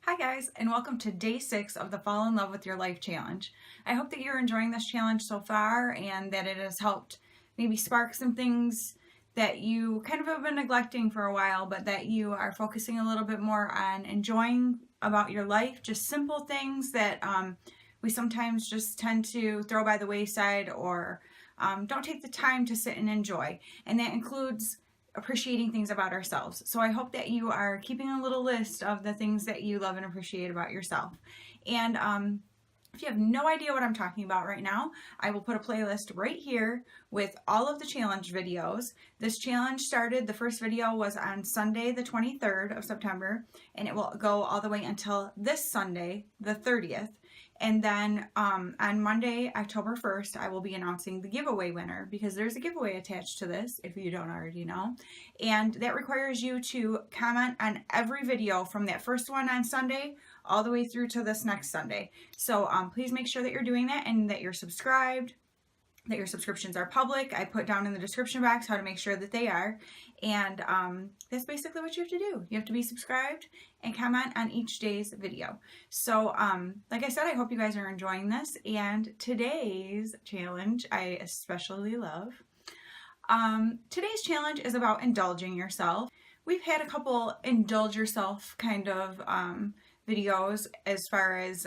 Hi guys, and welcome to day 6 of the Fall in Love with Your Life challenge. I hope that you're enjoying this challenge so far and that it has helped maybe spark some things that you kind of have been neglecting for a while, but that you are focusing a little bit more on enjoying about your life. Just simple things that we sometimes just tend to throw by the wayside or don't take the time to sit and enjoy. And that includes appreciating things about ourselves. So I hope that you are keeping a little list of the things that you love and appreciate about yourself. And if you have no idea what I'm talking about right now, I will put a playlist right here with all of the challenge videos. This challenge started, the first video was on Sunday the 23rd of September, and it will go all the way until this Sunday, the 30th. And then on Monday, October 1st, I will be announcing the giveaway winner, because there's a giveaway attached to this, if you don't already know. And that requires you to comment on every video from that first one on Sunday all the way through to this next Sunday. So please make sure that you're doing that and that you're subscribed, that your subscriptions are public. I put down in the description box how to make sure that they are. And that's basically what you have to do. You have to be subscribed and comment on each day's video. So like I said, I hope you guys are enjoying this. And today's challenge I especially love. Today's challenge is about indulging yourself. We've had a couple indulge yourself kind of videos as far as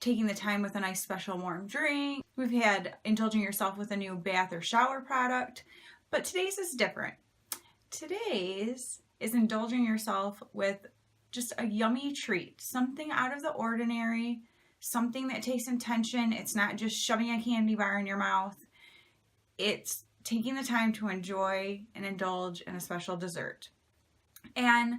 taking the time with a nice special warm drink. We've had indulging yourself with a new bath or shower product, but today's is different. Today's is indulging yourself with just a yummy treat, something out of the ordinary, something that takes intention. It's not just shoving a candy bar in your mouth. It's taking the time to enjoy and indulge in a special dessert. And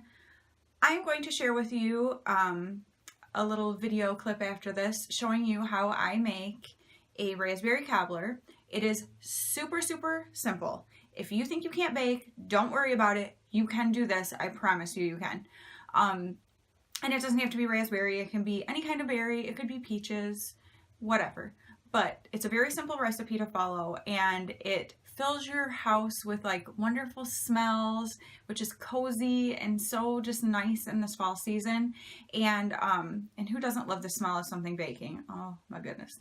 I'm going to share with you a little video clip after this showing you how I make a raspberry cobbler. It is super, super simple. If you think you can't bake, don't worry about it. You can do this. I promise you, you can. And it doesn't have to be raspberry. It can be any kind of berry. It could be peaches, whatever. But it's a very simple recipe to follow, and it fills your house with like wonderful smells, which is cozy and so just nice in this fall season. And who doesn't love the smell of something baking? Oh my goodness.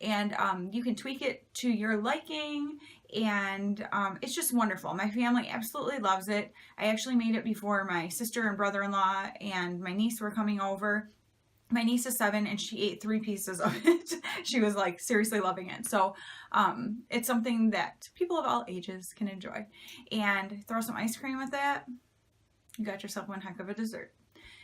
And you can tweak it to your liking, and it's just wonderful. My family absolutely loves it. I actually made it before my sister and brother-in-law and my niece were coming over. My niece is 7 and she ate 3 pieces of it. She was like seriously loving it. So it's something that people of all ages can enjoy. And throw some ice cream with that. You got yourself one heck of a dessert.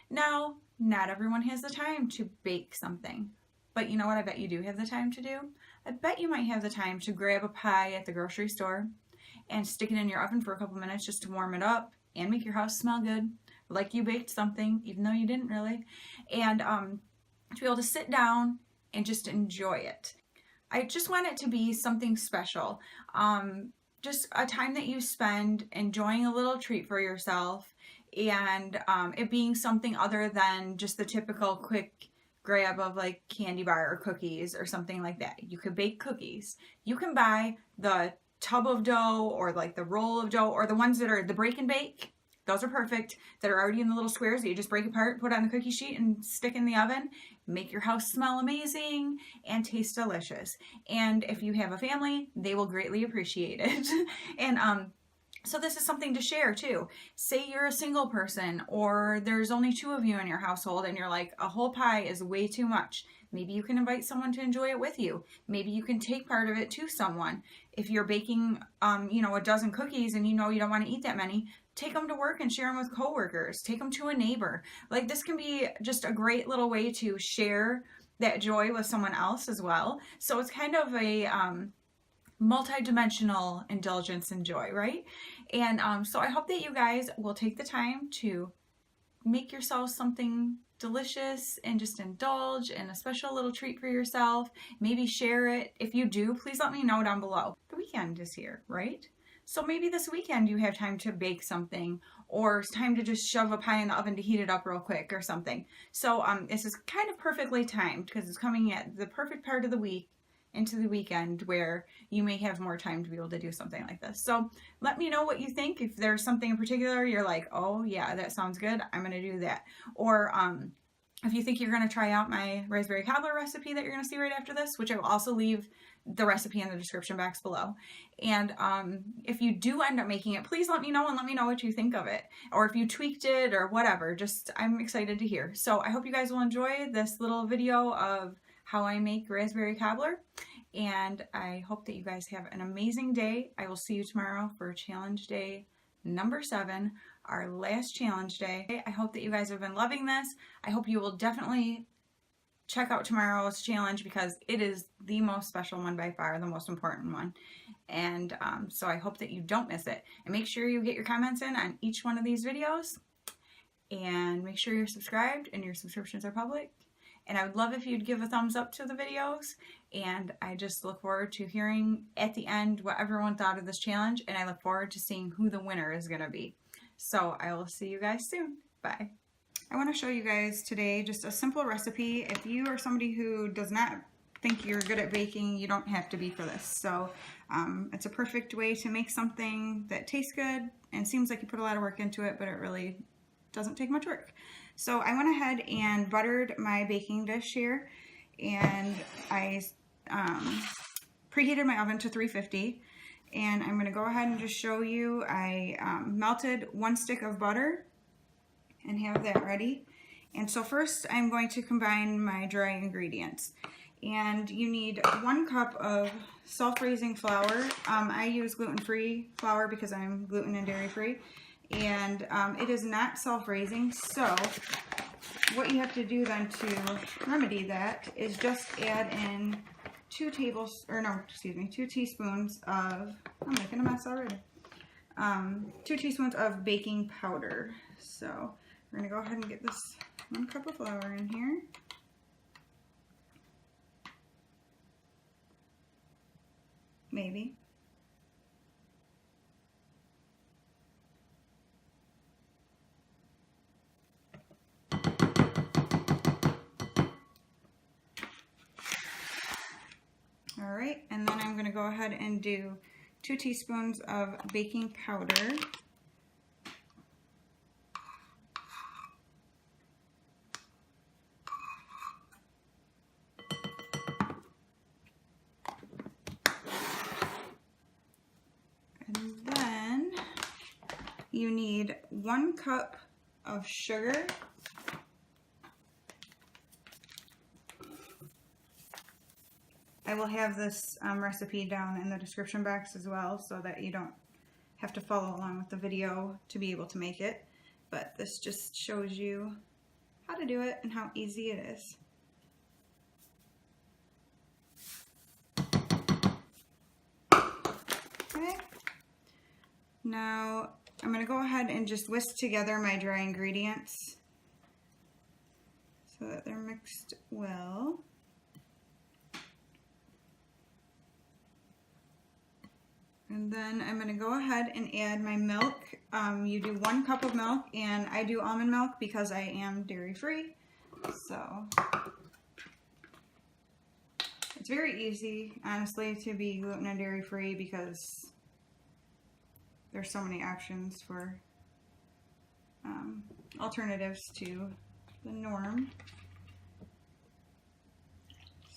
Now, not everyone has the time to bake something. But you know what I bet you do have the time to do? I bet you might have the time to grab a pie at the grocery store and stick it in your oven for a couple minutes just to warm it up and make your house smell good, like you baked something, even though you didn't really, and to be able to sit down and just enjoy it. I just want it to be something special, just a time that you spend enjoying a little treat for yourself, and it being something other than just the typical quick grab of like candy bar or cookies or something like that. You could bake cookies. You can buy the tub of dough or like the roll of dough, or the ones that are the break and bake. Those are perfect, that are already in the little squares that you just break apart, put on the cookie sheet and stick in the oven. Make your house smell amazing and taste delicious. And if you have a family, they will greatly appreciate it. And so this is something to share too. Say you're a single person, or there's only 2 of you in your household and you're like, a whole pie is way too much. Maybe you can invite someone to enjoy it with you. Maybe you can take part of it to someone. If you're baking, a dozen cookies and you know you don't want to eat that many, take them to work and share them with coworkers. Take them to a neighbor. Like, this can be just a great little way to share that joy with someone else as well. So it's kind of a multi-dimensional indulgence and joy, right? And so I hope that you guys will take the time to make yourself something delicious and just indulge in a special little treat for yourself. Maybe share it. If you do, please let me know down below. The weekend is here, right? So maybe this weekend you have time to bake something, or it's time to just shove a pie in the oven to heat it up real quick or something. So this is kind of perfectly timed because it's coming at the perfect part of the week into the weekend where you may have more time to be able to do something like this. So let me know what you think. If there's something in particular you're like, oh yeah, that sounds good, I'm gonna do that. Or If you think you're going to try out my raspberry cobbler recipe that you're going to see right after this, which I will also leave the recipe in the description box below. And if you do end up making it, please let me know and let me know what you think of it. Or if you tweaked it or whatever, just I'm excited to hear. So I hope you guys will enjoy this little video of how I make raspberry cobbler. And I hope that you guys have an amazing day. I will see you tomorrow for challenge day number 7, our last challenge day. I hope that you guys have been loving this. I hope you will definitely check out tomorrow's challenge because it is the most special one by far, the most important one. And so I hope that you don't miss it. And make sure you get your comments in on each one of these videos. And make sure you're subscribed and your subscriptions are public. And I would love if you'd give a thumbs up to the videos. And I just look forward to hearing at the end what everyone thought of this challenge. And I look forward to seeing who the winner is going to be. So I will see you guys soon. Bye. I want to show you guys today just a simple recipe. If you are somebody who does not think you're good at baking, you don't have to be for this. So it's a perfect way to make something that tastes good and seems like you put a lot of work into it, but it really doesn't take much work. So I went ahead and buttered my baking dish here, and I preheated my oven to 350. And I'm going to go ahead and just show you, I melted 1 stick of butter and have that ready. And so first I'm going to combine my dry ingredients. And you need 1 cup of self-raising flour. I use gluten-free flour because I'm gluten and dairy free. And it is not self-raising, so what you have to do then to remedy that is just add in 2 teaspoons of, I'm making a mess already, 2 teaspoons of baking powder. So we're going to go ahead and get this 1 cup of flour in here. Maybe. Alright, and then I'm going to go ahead and do 2 teaspoons of baking powder. And then you need 1 cup of sugar. I will have this recipe down in the description box as well so that you don't have to follow along with the video to be able to make it. But this just shows you how to do it and how easy it is. Okay. Now I'm going to go ahead and just whisk together my dry ingredients so that they're mixed well. And then I'm going to go ahead and add my milk. You do 1 cup of milk, and I do almond milk because I am dairy free. So it's very easy, honestly, to be gluten and dairy free because there's so many options for alternatives to the norm.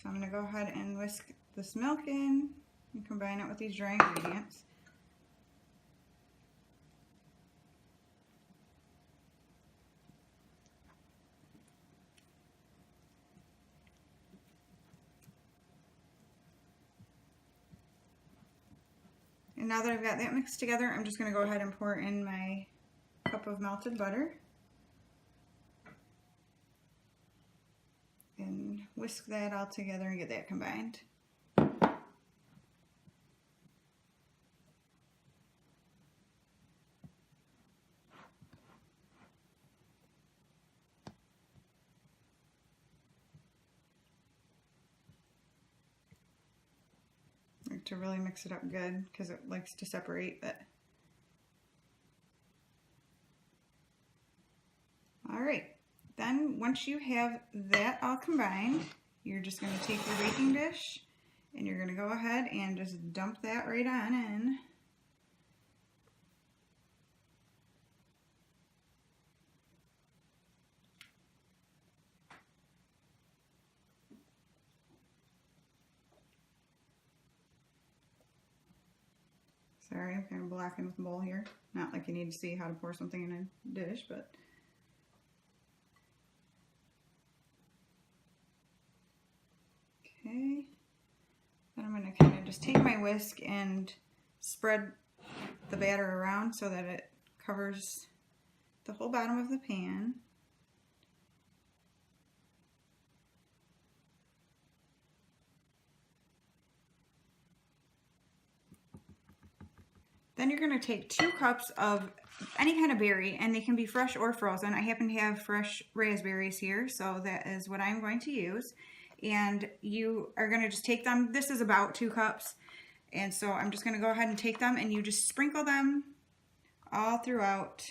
So I'm going to go ahead and whisk this milk in and combine it with these dry ingredients. And now that I've got that mixed together, I'm just going to go ahead and pour in my cup of melted butter and whisk that all together and get that combined. To really mix it up good because it likes to separate that. Alright, then once you have that all combined, you're just going to take your baking dish and you're going to go ahead and just dump that right on in. Sorry, I'm kind of blocking with the bowl here. Not like you need to see how to pour something in a dish, but... Okay. Then I'm going to kind of just take my whisk and spread the batter around so that it covers the whole bottom of the pan. Then you're going to take 2 cups of any kind of berry, and they can be fresh or frozen. I happen to have fresh raspberries here, so that is what I'm going to use. And you are going to just take them. This is about 2 cups. And so I'm just going to go ahead and take them, and you just sprinkle them all throughout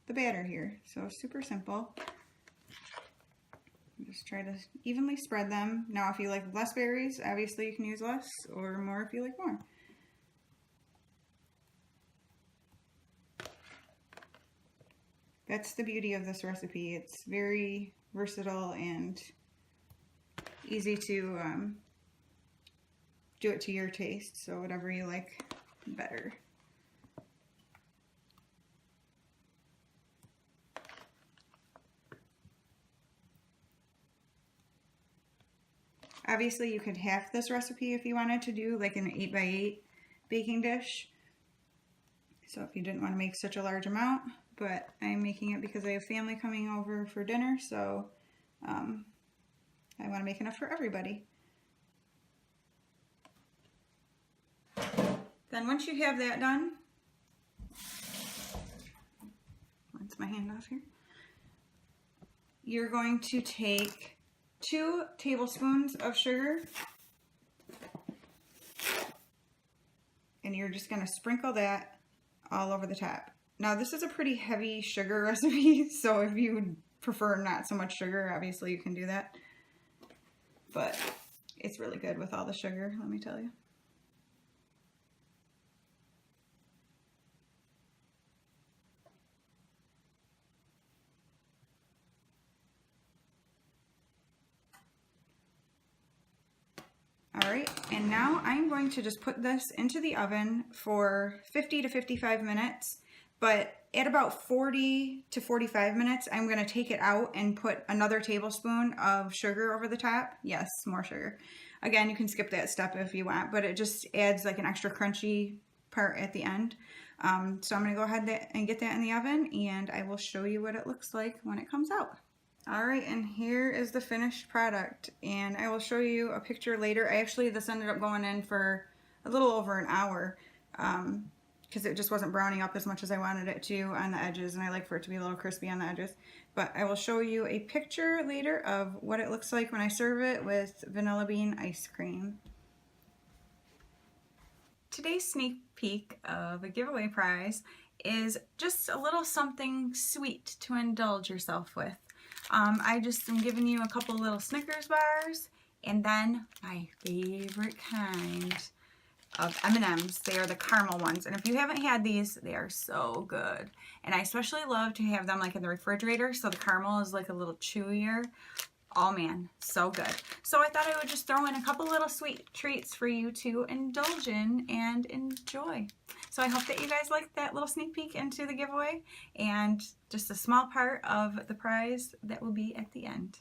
the batter here. So super simple. Just try to evenly spread them. Now if you like less berries, obviously you can use less, or more if you like more. That's the beauty of this recipe. It's very versatile and easy to do it to your taste, so whatever you like better. Obviously you could half this recipe if you wanted to do like an 8x8 baking dish. So if you didn't want to make such a large amount, but I'm making it because I have family coming over for dinner, so I want to make enough for everybody. Then once you have that done, rinse my hand off here, you're going to take 2 tablespoons of sugar, and you're just going to sprinkle that all over the top. Now this is a pretty heavy sugar recipe, so if you prefer not so much sugar, obviously you can do that. But it's really good with all the sugar, let me tell you. Alright, and now I'm going to just put this into the oven for 50 to 55 minutes, but at about 40 to 45 minutes, I'm going to take it out and put another tablespoon of sugar over the top. Yes, more sugar. Again, you can skip that step if you want, but it just adds like an extra crunchy part at the end. So I'm going to go ahead and get that in the oven, and I will show you what it looks like when it comes out. Alright, and here is the finished product, and I will show you a picture later. This ended up going in for a little over an hour because it just wasn't browning up as much as I wanted it to on the edges, and I like for it to be a little crispy on the edges. But I will show you a picture later of what it looks like when I serve it with vanilla bean ice cream. Today's sneak peek of a giveaway prize is just a little something sweet to indulge yourself with. I just am giving you a couple little Snickers bars, and then my favorite kind of M&Ms. They are the caramel ones, and if you haven't had these, they are so good. And I especially love to have them like in the refrigerator, so the caramel is like a little chewier. Oh man, so good. So I thought I would just throw in a couple little sweet treats for you to indulge in and enjoy. So I hope that you guys liked that little sneak peek into the giveaway and just a small part of the prize that will be at the end.